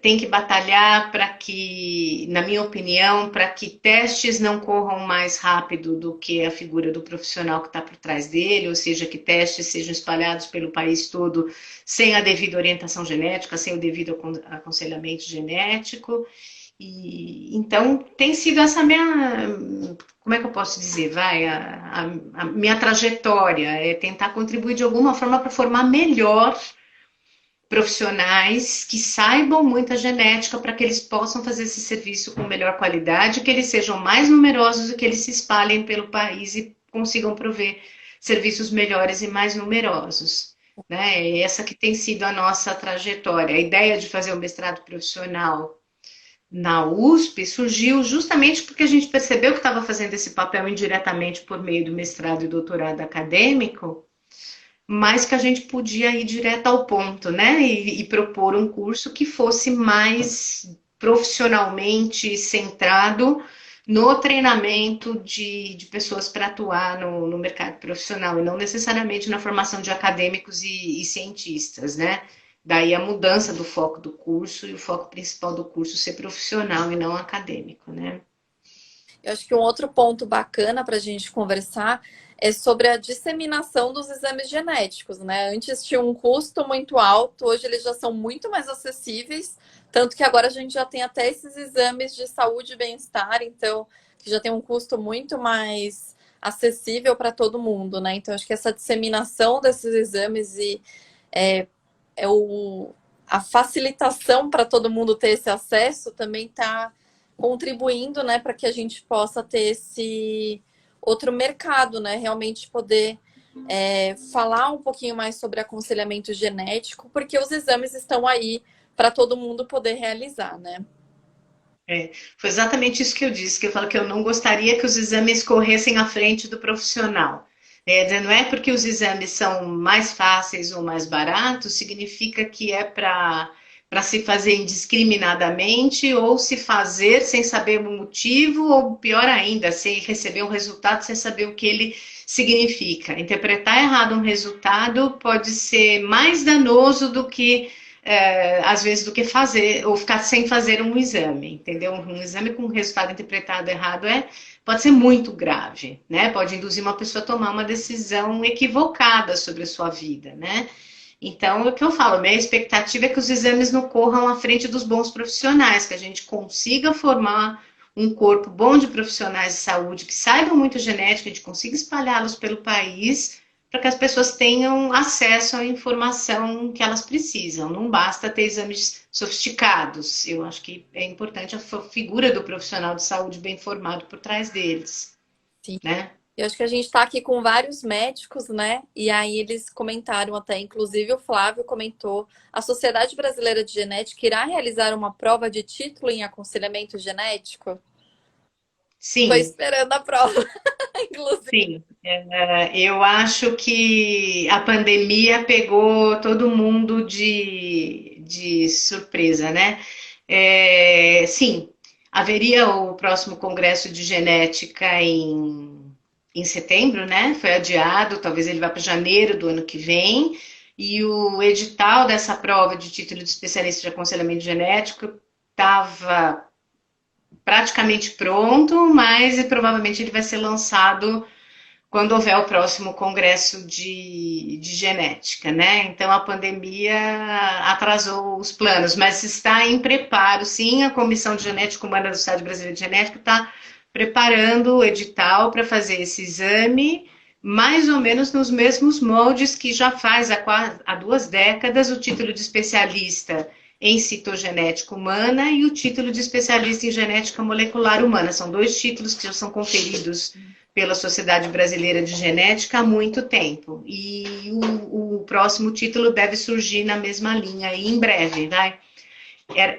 tem que batalhar para que, na minha opinião, para que testes não corram mais rápido do que a figura do profissional que está por trás dele, ou seja, que testes sejam espalhados pelo país todo sem a devida orientação genética, sem o devido aconselhamento genético. E, então, tem sido essa minha, como é que eu posso dizer, a minha trajetória, é tentar contribuir de alguma forma para formar melhor profissionais que saibam muita genética para que eles possam fazer esse serviço com melhor qualidade, que eles sejam mais numerosos e que eles se espalhem pelo país e consigam prover serviços melhores e mais numerosos. Né? É essa que tem sido a nossa trajetória. A ideia de fazer o mestrado profissional na USP surgiu justamente porque a gente percebeu que estava fazendo esse papel indiretamente por meio do mestrado e doutorado acadêmico, mas que a gente podia ir direto ao ponto, né? E propor um curso que fosse mais profissionalmente centrado no treinamento de pessoas para atuar no mercado profissional, e não necessariamente na formação de acadêmicos e cientistas, né? Daí a mudança do foco do curso e o foco principal do curso ser profissional e não acadêmico, né? Eu acho que um outro ponto bacana para a gente conversar é sobre a disseminação dos exames genéticos, né? Antes tinha um custo muito alto, hoje eles já são muito mais acessíveis, tanto que agora a gente já tem até esses exames de saúde e bem-estar, então, que já tem um custo muito mais acessível para todo mundo, né? Então, acho que essa disseminação desses exames e é, é a facilitação para todo mundo ter esse acesso também está contribuindo, né, para que a gente possa ter esse outro mercado, né, realmente poder falar um pouquinho mais sobre aconselhamento genético, porque os exames estão aí para todo mundo poder realizar, né? Foi exatamente isso que eu disse, que eu falo que eu não gostaria que os exames corressem à frente do profissional. Não é porque os exames são mais fáceis ou mais baratos, significa que é para se fazer indiscriminadamente ou se fazer sem saber o motivo, ou pior ainda, sem receber um resultado sem saber o que ele significa. Interpretar errado um resultado pode ser mais danoso do que às vezes do que fazer ou ficar sem fazer um exame, entendeu? Um exame com um resultado interpretado errado pode ser muito grave, né? Pode induzir uma pessoa a tomar uma decisão equivocada sobre a sua vida, né? Então, é o que eu falo, minha expectativa é que os exames não corram à frente dos bons profissionais, que a gente consiga formar um corpo bom de profissionais de saúde que saibam muito genética, a gente consiga espalhá-los pelo país para que as pessoas tenham acesso à informação que elas precisam. Não basta ter exames sofisticados. Eu acho que é importante a figura do profissional de saúde bem formado por trás deles, Sim. né? Eu acho que a gente está aqui com vários médicos, né? E aí eles comentaram até, inclusive o Flávio comentou, a Sociedade Brasileira de Genética irá realizar uma prova de título em aconselhamento genético? Estou Sim. esperando a prova, inclusive. Sim, eu acho que a pandemia pegou todo mundo de surpresa, né? Sim, haveria o próximo Congresso de Genética em setembro, né? Foi adiado, talvez ele vá para janeiro do ano que vem, e o edital dessa prova de título de especialista de aconselhamento genético estava praticamente pronto, mas provavelmente ele vai ser lançado quando houver o próximo congresso de genética, né? Então a pandemia atrasou os planos, mas está em preparo, sim. A Comissão de Genética Humana do Estado Brasileiro de Genética está preparando o edital para fazer esse exame, mais ou menos nos mesmos moldes que já faz há 2 décadas o título de especialista em citogenética humana e o título de especialista em genética molecular humana. São 2 títulos que já são conferidos pela Sociedade Brasileira de Genética há muito tempo. E o próximo título deve surgir na mesma linha aí em breve, vai?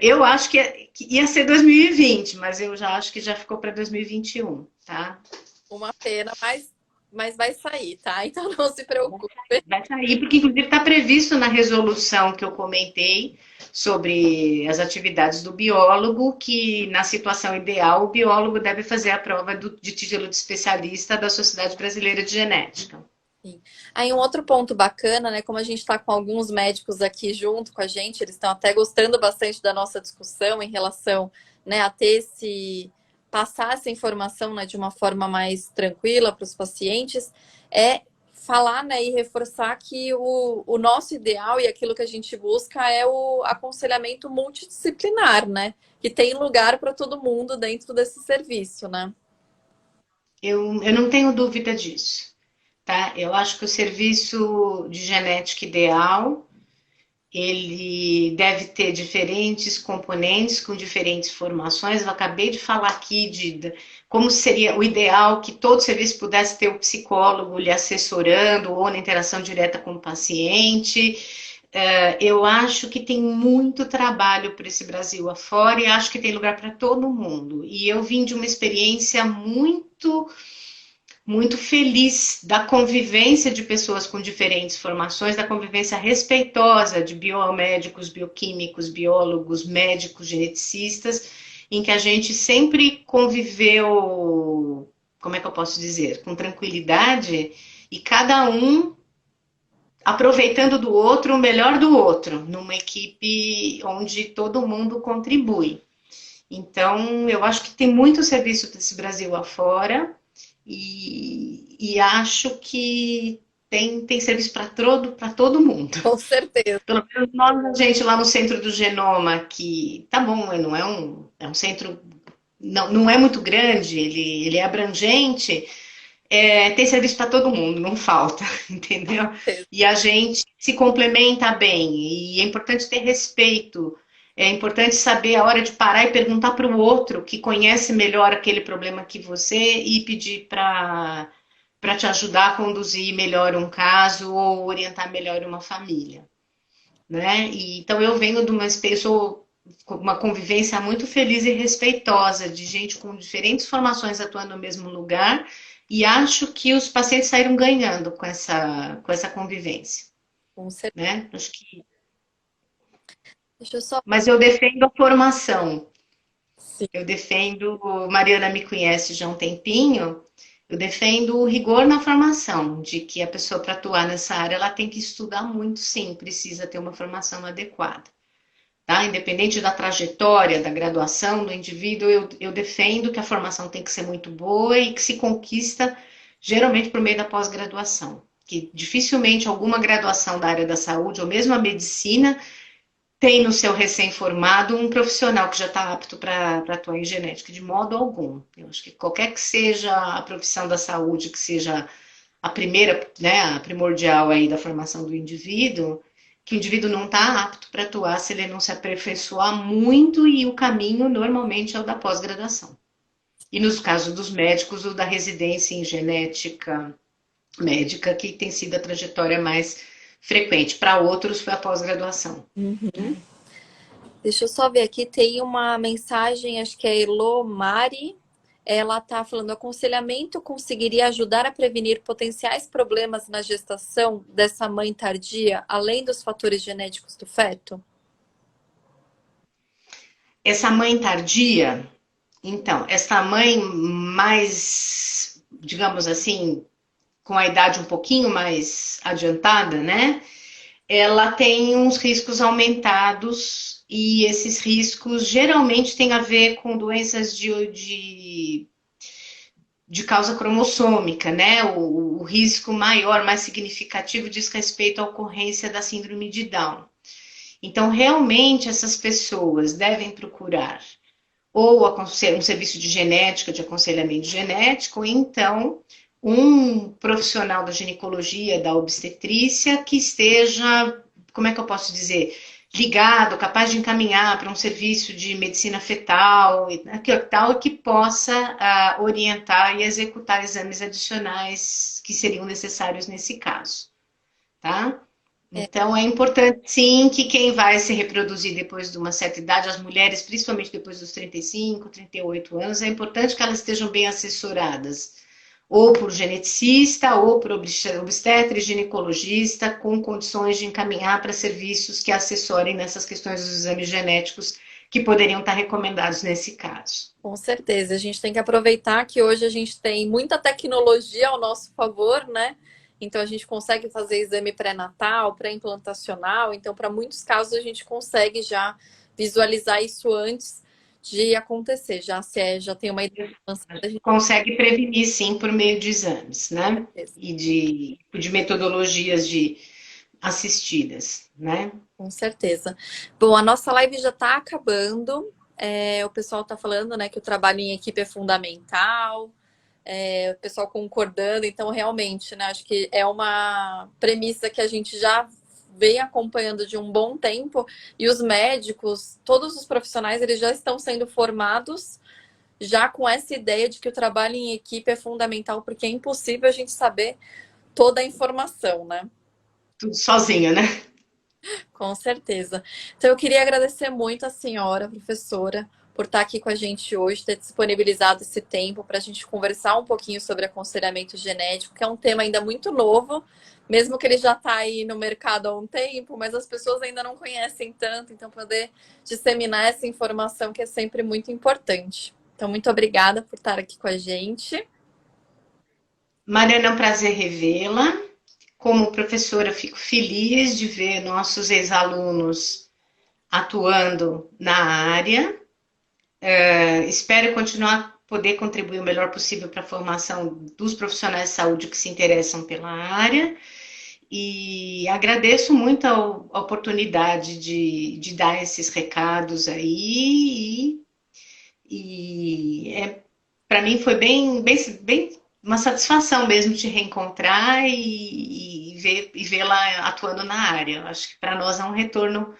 Eu acho que ia ser 2020, mas eu já acho que já ficou para 2021, tá? Uma pena, mas vai sair, tá? Então não se preocupe. Vai sair, porque inclusive está previsto na resolução que eu comentei sobre as atividades do biólogo, que na situação ideal o biólogo deve fazer a prova de título de especialista da Sociedade Brasileira de Genética. Sim. Aí um outro ponto bacana, né? Como a gente está com alguns médicos aqui junto com a gente, eles estão até gostando bastante da nossa discussão em relação, né, a ter passar essa informação, né, de uma forma mais tranquila para os pacientes, é falar, né, e reforçar que o nosso ideal e aquilo que a gente busca é o aconselhamento multidisciplinar, né? Que tem lugar para todo mundo dentro desse serviço, né? Eu não tenho dúvida disso, tá? Eu acho que o serviço de genética ideal ele deve ter diferentes componentes com diferentes formações. Eu acabei de falar aqui de como seria o ideal que todo serviço pudesse ter o psicólogo lhe assessorando ou na interação direta com o paciente. Eu acho que tem muito trabalho para esse Brasil afora e acho que tem lugar para todo mundo. E eu vim de uma experiência muito feliz da convivência de pessoas com diferentes formações, da convivência respeitosa de biomédicos, bioquímicos, biólogos, médicos, geneticistas, em que a gente sempre conviveu, como é que eu posso dizer, com tranquilidade e cada um aproveitando do outro o melhor do outro, numa equipe onde todo mundo contribui. Então, eu acho que tem muito serviço desse Brasil afora. E acho que tem serviço para todo mundo. Com certeza. Pelo menos nós, a gente lá no Centro do Genoma, que tá bom, não é um centro, não é muito grande, ele é abrangente, tem serviço para todo mundo, não falta, entendeu? E a gente se complementa bem, e é importante ter respeito. É importante saber a hora de parar e perguntar para o outro que conhece melhor aquele problema que você e pedir para te ajudar a conduzir melhor um caso ou orientar melhor uma família, né? Então eu venho de uma convivência muito feliz e respeitosa de gente com diferentes formações atuando no mesmo lugar e acho que os pacientes saíram ganhando com essa convivência, Com certeza. né? Acho que Deixa eu só. mas eu defendo a formação. Sim. Eu defendo, Mariana me conhece já há um tempinho, eu defendo o rigor na formação, de que a pessoa para atuar nessa área ela tem que estudar muito, sim, precisa ter uma formação adequada. Tá? Independente da trajetória, da graduação do indivíduo, eu defendo que a formação tem que ser muito boa e que se conquista geralmente por meio da pós-graduação. Que dificilmente alguma graduação da área da saúde, ou mesmo a medicina, tem no seu recém-formado um profissional que já está apto para atuar em genética, de modo algum. Eu acho que qualquer que seja a profissão da saúde, que seja a primeira, né, a primordial aí da formação do indivíduo, que o indivíduo não está apto para atuar se ele não se aperfeiçoar muito e o caminho normalmente é o da pós-graduação. E nos casos dos médicos, o da residência em genética médica, que tem sido a trajetória mais frequente. Para outros foi a pós-graduação. Uhum. Deixa eu só ver aqui, tem uma mensagem, acho que é Elomari. Ela está falando: aconselhamento conseguiria ajudar a prevenir potenciais problemas na gestação dessa mãe tardia, além dos fatores genéticos do feto? Essa mãe tardia, então, essa mãe mais, digamos assim, com a idade um pouquinho mais adiantada, né? Ela tem uns riscos aumentados e esses riscos geralmente têm a ver com doenças de causa cromossômica, né? O risco maior, mais significativo, diz respeito à ocorrência da síndrome de Down. Então, realmente, essas pessoas devem procurar ou um serviço de genética, de aconselhamento genético, ou então um profissional da ginecologia, da obstetrícia, que esteja, como é que eu posso dizer, ligado, capaz de encaminhar para um serviço de medicina fetal, tal, que possa orientar e executar exames adicionais que seriam necessários nesse caso, tá? É, Então, é importante, sim, que quem vai se reproduzir depois de uma certa idade, as mulheres, principalmente depois dos 35, 38 anos, é importante que elas estejam bem assessoradas, ou por geneticista, ou por obstetra e ginecologista, com condições de encaminhar para serviços que assessorem nessas questões dos exames genéticos que poderiam estar recomendados nesse caso. com certeza. A gente tem que aproveitar que hoje a gente tem muita tecnologia ao nosso favor, né? Então a gente consegue fazer exame pré-natal, pré-implantacional. Então, para muitos casos, a gente consegue já visualizar isso antes de acontecer. Já tem uma ideia avançada, a gente Consegue prevenir, sim, por meio de exames, com né? certeza. E de metodologias assistidas, né? Com certeza. Bom, a nossa live já está acabando. O pessoal está falando, né, que o trabalho em equipe é fundamental. O pessoal concordando. Então, realmente, né, acho que é uma premissa que a gente já vem acompanhando de um bom tempo. E os médicos, todos os profissionais, eles já estão sendo formados já com essa ideia de que o trabalho em equipe é fundamental, porque é impossível a gente saber toda a informação, né? Tudo sozinho, né? Com certeza. Então, eu queria agradecer muito a senhora, professora, por estar aqui com a gente hoje, ter disponibilizado esse tempo para a gente conversar um pouquinho sobre aconselhamento genético, que é um tema ainda muito novo, mesmo que ele já está aí no mercado há um tempo, mas as pessoas ainda não conhecem tanto, então poder disseminar essa informação que é sempre muito importante. Então, muito obrigada por estar aqui com a gente. Mariana, é um prazer revê-la. Como professora, fico feliz de ver nossos ex-alunos atuando na área. Espero continuar poder contribuir o melhor possível para a formação dos profissionais de saúde que se interessam pela área. E agradeço muito a oportunidade de dar esses recados aí. Para mim foi bem uma satisfação mesmo te reencontrar e vê-la atuando na área. Eu acho que para nós é um retorno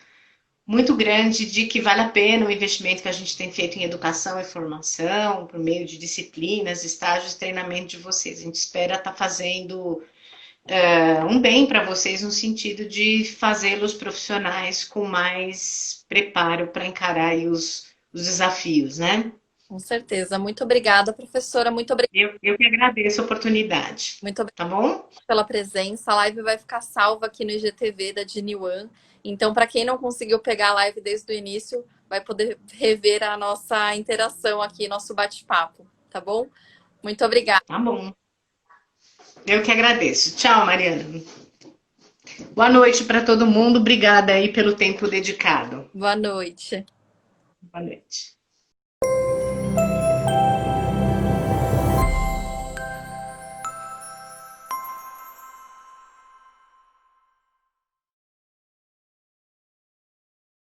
muito grande de que vale a pena o investimento que a gente tem feito em educação e formação, por meio de disciplinas, estágios e treinamento de vocês. A gente espera estar fazendo um bem para vocês no sentido de fazê-los profissionais com mais preparo para encarar aí os desafios, né? Com certeza. Muito obrigada, professora. Eu que agradeço a oportunidade, Muito tá bom? pela presença. A live vai ficar salva aqui no IGTV da Gene One. Então, para quem não conseguiu pegar a live desde o início, vai poder rever a nossa interação aqui, nosso bate-papo, tá bom? Muito obrigada. Tá bom. Eu que agradeço. Tchau, Mariana. Boa noite para todo mundo. Obrigada aí pelo tempo dedicado. Boa noite. Boa noite.